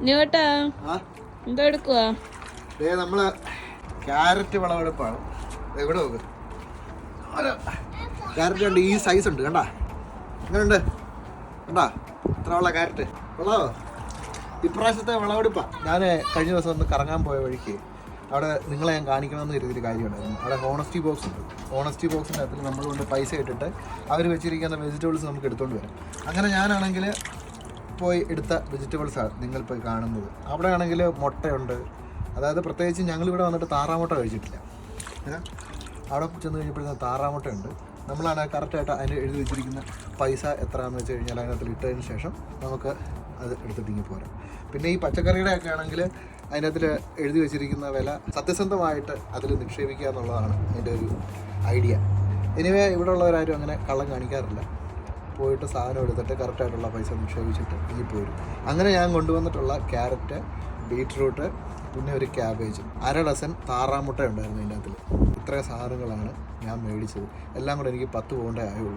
ഇനിയോട്ടാ എന്താ എടുക്കുവാ? നമ്മള് ക്യാരറ്റ് വിളവെടുപ്പാണ്. എവിടെ നോക്ക്, ക്യാരറ്റ് ഉണ്ട്, ഈ സൈസ് ഉണ്ട്, കണ്ടാ എങ്ങനെയുണ്ട്, കണ്ടാ ഇത്ര ഉള്ള ക്യാരറ്റ് വിളവോ. ഇപ്രാവശ്യത്തെ വിളവെടുപ്പാണ്. ഞാൻ കഴിഞ്ഞ ദിവസം ഒന്ന് കറങ്ങാൻ പോയ വഴിക്ക് അവിടെ നിങ്ങളെ ഞാൻ കാണിക്കണമെന്ന് കരുതിയൊരു കാര്യമുണ്ടായിരുന്നു. അവിടെ ഹോണസ്റ്റി ബോക്സ് ഉണ്ട്. ഹോണസ്റ്റി ബോക്സിൻ്റെ അകത്തിൽ നമ്മൾ കൊണ്ട് പൈസ ഇട്ടിട്ട് അവർ വെച്ചിരിക്കുന്ന വെജിറ്റബിൾസ് നമുക്ക് എടുത്തുകൊണ്ട് വരാം. അങ്ങനെ ഞാനാണെങ്കിൽ പോയി എടുത്ത വെജിറ്റബിൾസാണ് നിങ്ങൾ പോയി കാണുന്നത്. അവിടെ ആണെങ്കിൽ മുട്ടയുണ്ട്. അതായത് പ്രത്യേകിച്ച് ഞങ്ങളിവിടെ വന്നിട്ട് താറാമുട്ട കഴിച്ചിട്ടില്ല. അവിടെ ചെന്ന് കഴിഞ്ഞപ്പോഴത്തേക്കും താറാമുട്ടയുണ്ട്. നമ്മളാണ് കറക്റ്റായിട്ട് അതിന് എഴുതി വെച്ചിരിക്കുന്ന പൈസ എത്രയാണെന്ന് വെച്ച് കഴിഞ്ഞാൽ അതിനകത്ത് ഇട്ടതിന് ശേഷം നമുക്ക് അത് എടുത്തിട്ടിങ്ങി പോരാം. പിന്നെ ഈ പച്ചക്കറിയുടെ ഒക്കെ ആണെങ്കിൽ അതിനകത്തിൽ എഴുതി വെച്ചിരിക്കുന്ന വില സത്യസന്ധമായിട്ട് അതിൽ നിക്ഷേപിക്കുക എന്നുള്ളതാണ് അതിൻ്റെ ഒരു ഐഡിയ. എനിവേ ഇവിടെ ഉള്ളവരാരും അങ്ങനെ കള്ളം കാണിക്കാറില്ല. പോയിട്ട് സാധനം എടുത്തിട്ട് കറക്റ്റായിട്ടുള്ള പൈസ നിക്ഷേപിച്ചിട്ട് ഈ പോരും. അങ്ങനെ ഞാൻ കൊണ്ടുവന്നിട്ടുള്ള ക്യാരറ്റ്, ബീറ്റ്റൂട്ട്, പിന്നെ ഒരു ക്യാബേജ്, 1/2 ഡസൻ താറാമുട്ട ഉണ്ടായിരുന്നു അതിൻ്റെ അകത്തിൽ. ഇത്രയും സാധനങ്ങളാണ് ഞാൻ മേടിച്ചത്. എല്ലാം കൂടെ എനിക്ക് 10 പൗണ്ടേ ആയുള്ളൂ.